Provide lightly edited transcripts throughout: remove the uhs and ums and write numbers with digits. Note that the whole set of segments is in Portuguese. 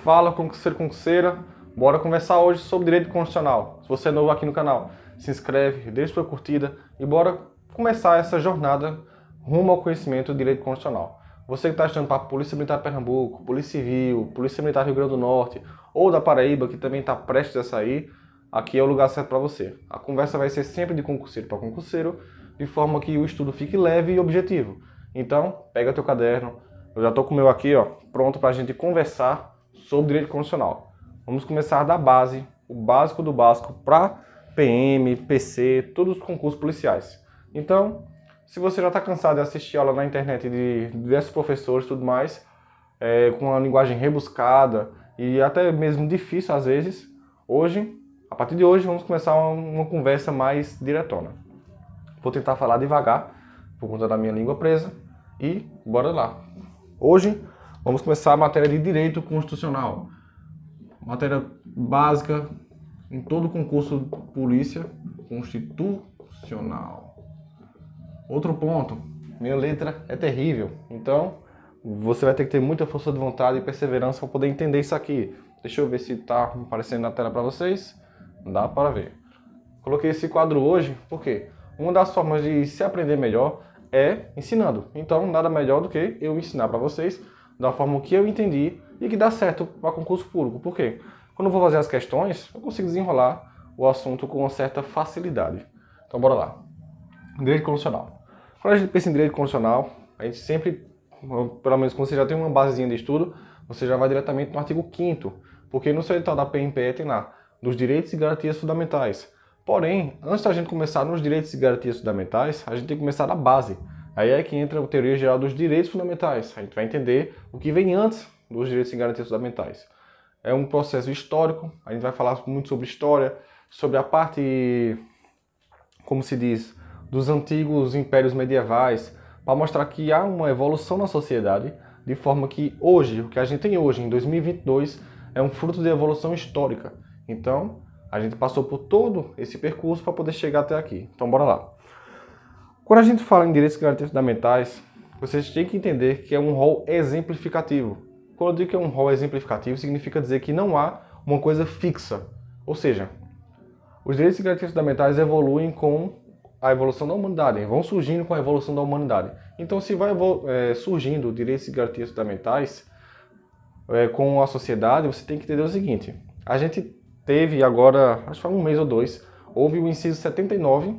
Fala, concurseiro, concurseira, bora conversar hoje sobre direito constitucional. Se você é novo aqui no canal, se inscreve, deixa sua curtida e bora começar essa jornada rumo ao conhecimento do direito constitucional. Você que está estudando para a Polícia Militar de Pernambuco, Polícia Civil, Polícia Militar do Rio Grande do Norte ou da Paraíba, que também está prestes a sair, aqui é o lugar certo para você. A conversa vai ser sempre de concurseiro para concurseiro, de forma que o estudo fique leve e objetivo. Então, pega teu caderno, eu já estou com o meu aqui, ó, pronto para a gente conversar sobre direito constitucional. Vamos começar da base, o básico do básico para PM, PC, todos os concursos policiais. Então, se você já está cansado de assistir aula na internet de diversos professores e tudo mais, com uma linguagem rebuscada e até mesmo difícil às vezes, a partir de hoje, vamos começar uma conversa mais diretona. Vou tentar falar devagar, por conta da minha língua presa, e bora lá. Hoje, vamos começar a matéria de Direito Constitucional. Matéria básica em todo concurso de polícia constitucional. Outro ponto, minha letra é terrível, então você vai ter que ter muita força de vontade e perseverança para poder entender isso aqui. Deixa eu ver se está aparecendo na tela para vocês. Dá para ver. Coloquei esse quadro hoje porque uma das formas de se aprender melhor é ensinando. Então, nada melhor do que eu ensinar para vocês da forma que eu entendi e que dá certo para concurso público. Por quê? Quando eu vou fazer as questões, eu consigo desenrolar o assunto com uma certa facilidade. Então, bora lá. Direito constitucional. Quando a gente pensa em direito constitucional, a gente sempre, pelo menos quando você já tem uma basezinha de estudo, você já vai diretamente no artigo 5º, porque no seu edital da PMPE tem lá, dos direitos e garantias fundamentais. Porém, antes da gente começar nos direitos e garantias fundamentais, a gente tem que começar da base. Aí é que entra a teoria geral dos direitos fundamentais. A gente vai entender o que vem antes dos direitos e garantias fundamentais. É um processo histórico, a gente vai falar muito sobre história, sobre a parte, como se diz, dos antigos impérios medievais, para mostrar que há uma evolução na sociedade, de forma que hoje, o que a gente tem hoje, em 2022, é um fruto de evolução histórica. Então, a gente passou por todo esse percurso para poder chegar até aqui. Então, bora lá. Quando a gente fala em direitos e garantias fundamentais, vocês têm que entender que é um rol exemplificativo. Quando eu digo que é um rol exemplificativo, significa dizer que não há uma coisa fixa. Ou seja, os direitos e garantias fundamentais evoluem com a evolução da humanidade, vão surgindo com a evolução da humanidade. Então, se vai surgindo direitos e garantias fundamentais com a sociedade, você tem que entender o seguinte. A gente teve agora, acho que foi um mês ou dois, houve o inciso 79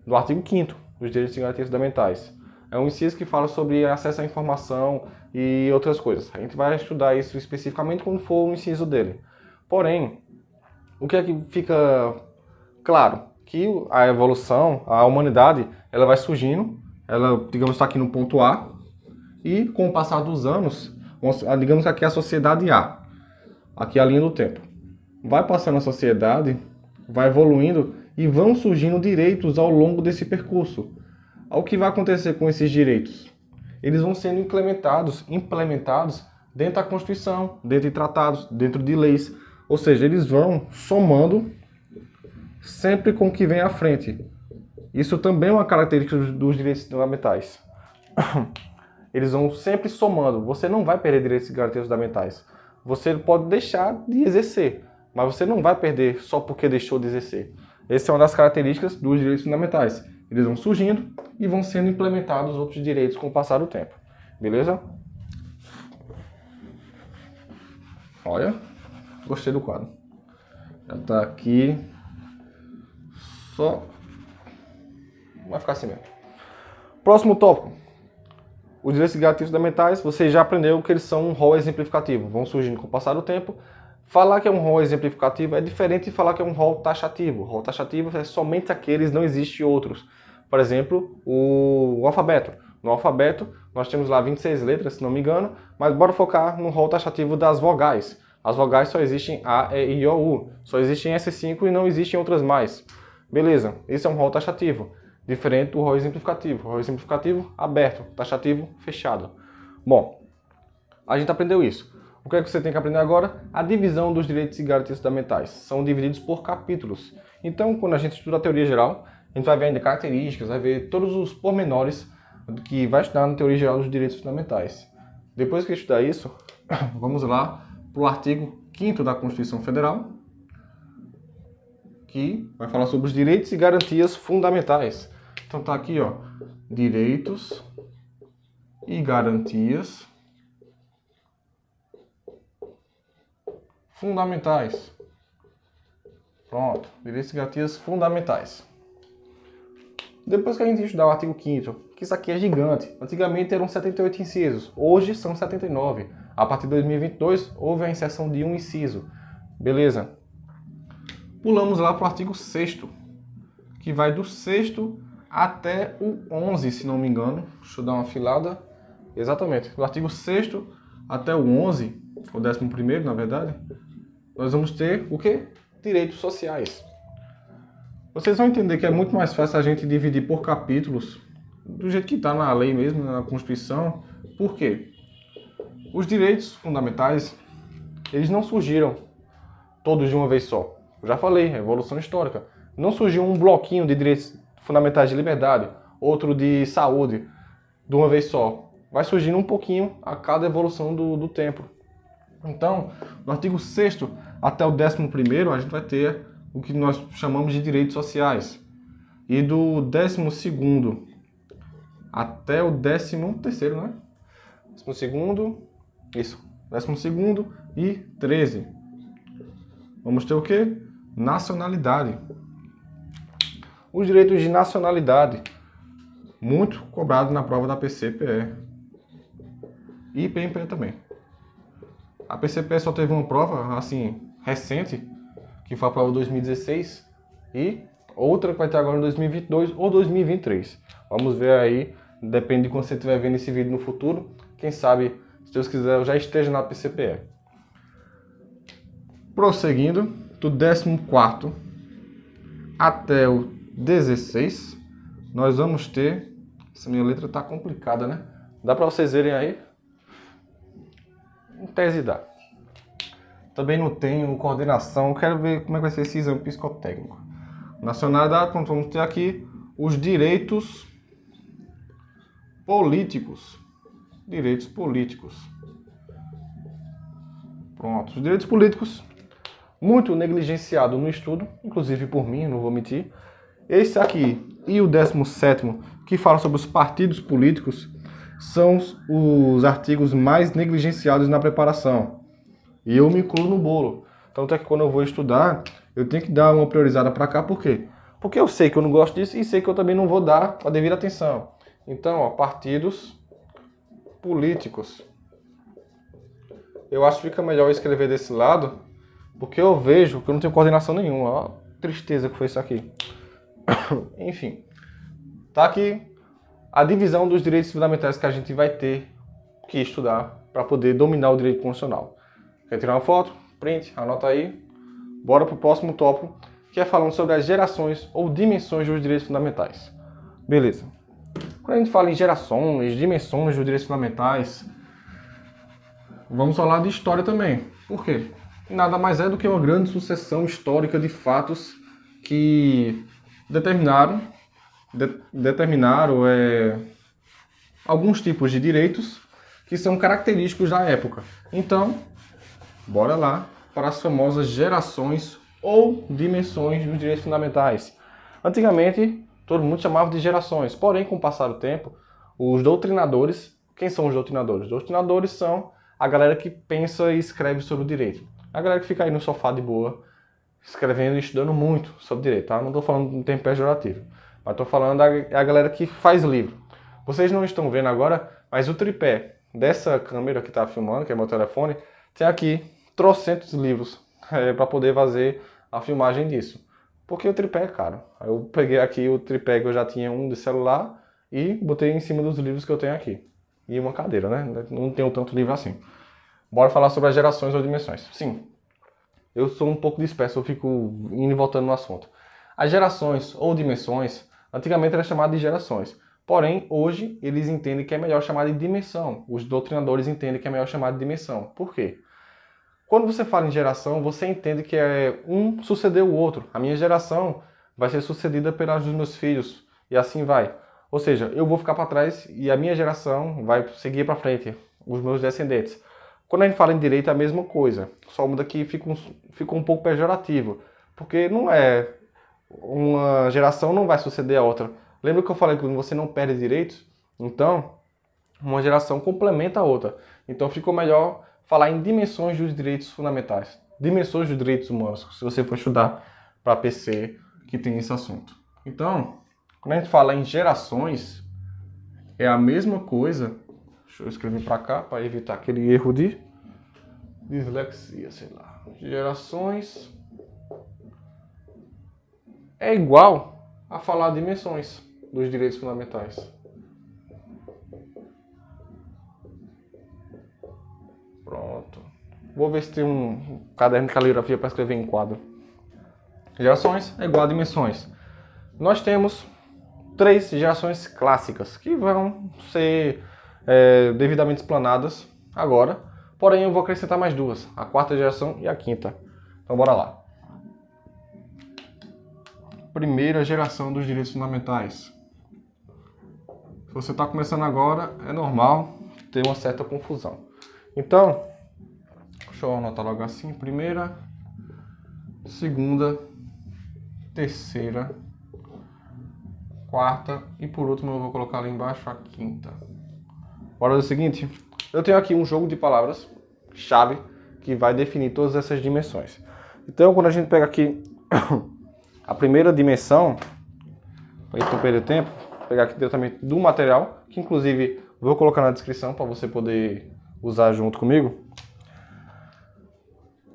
do artigo 5º dos direitos e garantias fundamentais. É um inciso que fala sobre acesso à informação e outras coisas. A gente vai estudar isso especificamente quando for o inciso dele. Porém, o que é que fica claro? Que a evolução, a humanidade, ela vai surgindo, ela, digamos, está aqui no ponto A, e com o passar dos anos, digamos que aqui é a sociedade A, aqui é a linha do tempo. Vai passando a sociedade, vai evoluindo e vão surgindo direitos ao longo desse percurso. O que vai acontecer com esses direitos? Eles vão sendo implementados dentro da Constituição, dentro de tratados, dentro de leis. Ou seja, eles vão somando sempre com o que vem à frente. Isso também é uma característica dos direitos fundamentais. Eles vão sempre somando. Você não vai perder direitos e garantias fundamentais. Você pode deixar de exercer, mas você não vai perder só porque deixou de exercer. Essa é uma das características dos direitos fundamentais. Eles vão surgindo e vão sendo implementados outros direitos com o passar do tempo. Beleza? Olha, gostei do quadro. Já está aqui. Só vai ficar assim mesmo. Próximo tópico. Os direitos e garantias fundamentais, você já aprendeu que eles são um rol exemplificativo. Vão surgindo com o passar do tempo. Falar que é um rol exemplificativo é diferente de falar que é um rol taxativo. O rol taxativo é somente aqueles, não existe outros. Por exemplo, o alfabeto. No alfabeto, nós temos lá 26 letras, se não me engano, mas bora focar no rol taxativo das vogais. As vogais só existem A, E, I, O, U. Só existem essas 5 e não existem outras mais. Beleza, esse é um rol taxativo, diferente do rol exemplificativo. Rol exemplificativo, aberto, taxativo, fechado. Bom, a gente aprendeu isso. O que é que você tem que aprender agora? A divisão dos direitos e garantias fundamentais. São divididos por capítulos. Então, quando a gente estuda a teoria geral, a gente vai ver ainda características, vai ver todos os pormenores que vai estudar na teoria geral dos direitos fundamentais. Depois que estudar isso, vamos lá para o artigo 5º da Constituição Federal, que vai falar sobre os direitos e garantias fundamentais. Então tá aqui, ó, direitos e garantias fundamentais. Pronto, direitos e garantias fundamentais. Depois que a gente estudar o artigo 5º, que isso aqui é gigante. Antigamente eram 78 incisos, hoje são 79. A partir de 2022 houve a inserção de um inciso. Beleza? Pulamos lá para o artigo 6º, que vai do 6º até o 11, se não me engano. Deixa eu dar uma filada. Exatamente, do artigo 6º até o 11, o 11º, na verdade, nós vamos ter o quê? Direitos sociais. Vocês vão entender que é muito mais fácil a gente dividir por capítulos, do jeito que está na lei mesmo, na Constituição. Por quê? Os direitos fundamentais, eles não surgiram todos de uma vez só. Eu já falei, evolução histórica. Não surgiu um bloquinho de direitos fundamentais de liberdade, outro de saúde, de uma vez só. Vai surgindo um pouquinho a cada evolução do tempo. Então, do artigo 6º até o 11º, a gente vai ter o que nós chamamos de direitos sociais. E do 12º até o 13º, né? 12º, isso, 12º e 13. Vamos ter o quê? Nacionalidade. Os direitos de nacionalidade, muito cobrado na prova da PCPE. E PMPE também. A PCPE só teve uma prova, assim, recente, que foi a prova de 2016, e outra que vai ter agora em 2022 ou 2023. Vamos ver aí, depende de quando você estiver vendo esse vídeo no futuro. Quem sabe, se Deus quiser, eu já esteja na PCPE. Prosseguindo, do 14º até o 16, nós vamos ter... Essa minha letra tá complicada, né? Dá para vocês verem aí? Em tese dá. Também não tenho coordenação, quero ver como é que vai ser esse exame psicotécnico. Nacionalidade, pronto, vamos ter aqui os direitos políticos. Direitos políticos. Pronto, os direitos políticos, muito negligenciado no estudo, inclusive por mim, não vou mentir. Esse aqui e o 17º, que fala sobre os partidos políticos, são os artigos mais negligenciados na preparação. E eu me incluo no bolo. Tanto é que quando eu vou estudar, eu tenho que dar uma priorizada para cá. Por quê? Porque eu sei que eu não gosto disso e sei que eu também não vou dar a devida atenção. Então, ó, partidos políticos. Eu acho que fica melhor eu escrever desse lado, porque eu vejo que eu não tenho coordenação nenhuma. Ó, tristeza que foi isso aqui. Enfim, tá aqui a divisão dos direitos fundamentais que a gente vai ter que estudar para poder dominar o direito constitucional. Quer tirar uma foto? Print, anota aí. Bora pro próximo tópico, que é falando sobre as gerações ou dimensões dos direitos fundamentais. Beleza. Quando a gente fala em gerações, dimensões dos direitos fundamentais, vamos falar de história também. Por quê? Nada mais é do que uma grande sucessão histórica de fatos que determinaram alguns tipos de direitos que são característicos da época. Então, bora lá para as famosas gerações ou dimensões dos direitos fundamentais. Antigamente, todo mundo chamava de gerações, porém, com o passar do tempo, os doutrinadores... Quem são os doutrinadores? Os doutrinadores são a galera que pensa e escreve sobre o direito. A galera que fica aí no sofá de boa, escrevendo e estudando muito sobre direito, tá? Não estou falando em termo pejorativo, mas estou falando a galera que faz livro. Vocês não estão vendo agora, mas o tripé dessa câmera que está filmando, que é meu telefone, tem aqui trocentos livros para poder fazer a filmagem disso. Porque o tripé é caro. Eu peguei aqui o tripé que eu já tinha um de celular e botei em cima dos livros que eu tenho aqui. E uma cadeira, né? Não tenho tanto livro assim. Bora falar sobre as gerações ou dimensões. Sim, eu sou um pouco disperso, eu fico indo e voltando no assunto. As gerações ou dimensões, antigamente era chamado de gerações. Porém, hoje, eles entendem que é melhor chamar de dimensão. Os doutrinadores entendem que é melhor chamar de dimensão. Por quê? Quando você fala em geração, você entende que um sucedeu o outro. A minha geração vai ser sucedida pelas dos meus filhos. E assim vai. Ou seja, eu vou ficar para trás e a minha geração vai seguir para frente. Os meus descendentes. Quando a gente fala em direito é a mesma coisa, só muda que fica um pouco pejorativo, porque não é uma geração não vai suceder a outra. Lembra que eu falei que você não perde direitos? Então, uma geração complementa a outra. Então ficou melhor falar em dimensões dos direitos fundamentais, dimensões dos direitos humanos, se você for estudar para PC que tem esse assunto. Então, quando a gente fala em gerações, é a mesma coisa. Deixa eu escrever para cá para evitar aquele erro de dislexia, sei lá. Gerações é igual a falar dimensões dos direitos fundamentais. Pronto. Vou ver se tem um caderno de caligrafia para escrever em quadro. Gerações é igual a dimensões. Nós temos 3 gerações clássicas que vão ser devidamente explanadas agora. Porém, eu vou acrescentar mais 2. A 4ª geração e a 5ª. Então, bora lá. Primeira geração dos direitos fundamentais. Se você está começando agora, é normal ter uma certa confusão. Então, deixa eu anotar logo assim. Primeira, segunda, terceira, quarta e por último eu vou colocar ali embaixo a 5ª. Bora do seguinte, eu tenho aqui um jogo de palavras chave que vai definir todas essas dimensões. Então, quando a gente pega aqui a primeira dimensão, para não perder tempo, vou pegar aqui diretamente do material, que inclusive vou colocar na descrição para você poder usar junto comigo.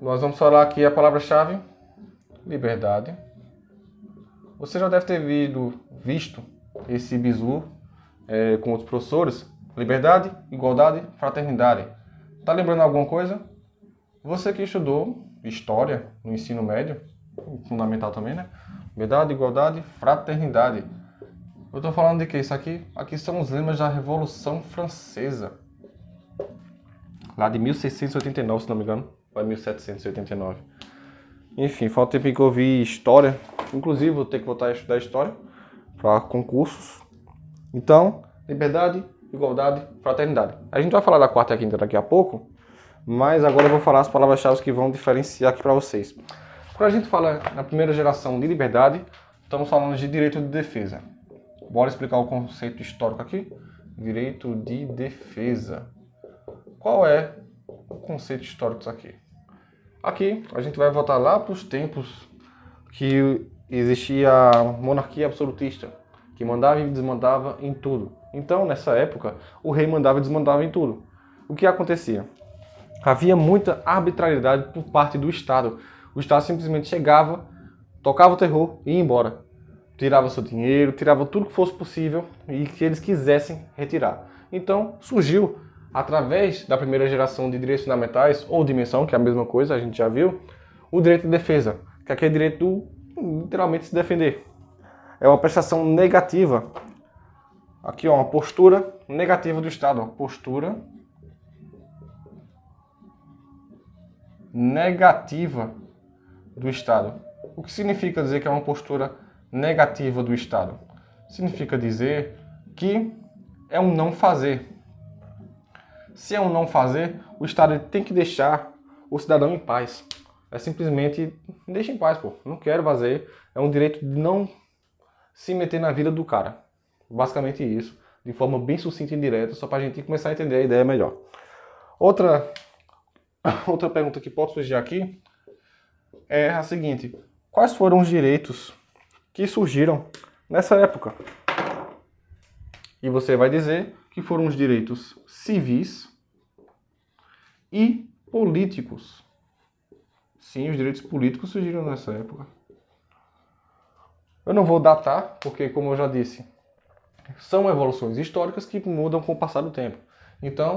Nós vamos falar aqui a palavra-chave, liberdade. Você já deve ter visto esse bizu com outros professores. Liberdade, igualdade, fraternidade. Tá lembrando alguma coisa? Você que estudou História no ensino médio, fundamental também, né? Liberdade, igualdade, fraternidade. Eu tô falando de que isso aqui? Aqui são os lemas da Revolução Francesa. Lá de 1689, se não me engano. Ou é 1789. Enfim, falta tempo que eu vi História. Inclusive, vou ter que voltar a estudar História para concursos. Então, liberdade, igualdade, fraternidade. A gente vai falar da 4ª e a 5ª daqui a pouco, mas agora eu vou falar as palavras-chave que vão diferenciar aqui para vocês. Quando a gente fala na primeira geração de liberdade, estamos falando de direito de defesa. Bora explicar o conceito histórico aqui? Direito de defesa. Qual é o conceito histórico disso aqui? Aqui a gente vai voltar lá para os tempos que existia a monarquia absolutista, que mandava e desmandava em tudo. Então, nessa época, o rei mandava e desmandava em tudo. O que acontecia? Havia muita arbitrariedade por parte do Estado. O Estado simplesmente chegava, tocava o terror e ia embora. Tirava seu dinheiro, tirava tudo que fosse possível e que eles quisessem retirar. Então, surgiu, através da primeira geração de direitos fundamentais, ou dimensão, que é a mesma coisa, a gente já viu, o direito de defesa, que aqui é o direito do, literalmente, se defender. É uma prestação negativa. Aqui, ó, uma postura negativa do Estado. Ó, postura negativa do Estado. O que significa dizer que é uma postura negativa do Estado? Significa dizer que é um não fazer. Se é um não fazer, o Estado tem que deixar o cidadão em paz. É simplesmente, deixa em paz, pô. Não quero fazer. É um direito de não se meter na vida do cara. Basicamente isso. De forma bem sucinta e direta, só para a gente começar a entender a ideia melhor. Outra pergunta que pode surgir aqui é a seguinte. Quais foram os direitos que surgiram nessa época? E você vai dizer que foram os direitos civis e políticos. Sim, os direitos políticos surgiram nessa época. Eu não vou datar, porque, como eu já disse, são evoluções históricas que mudam com o passar do tempo. Então,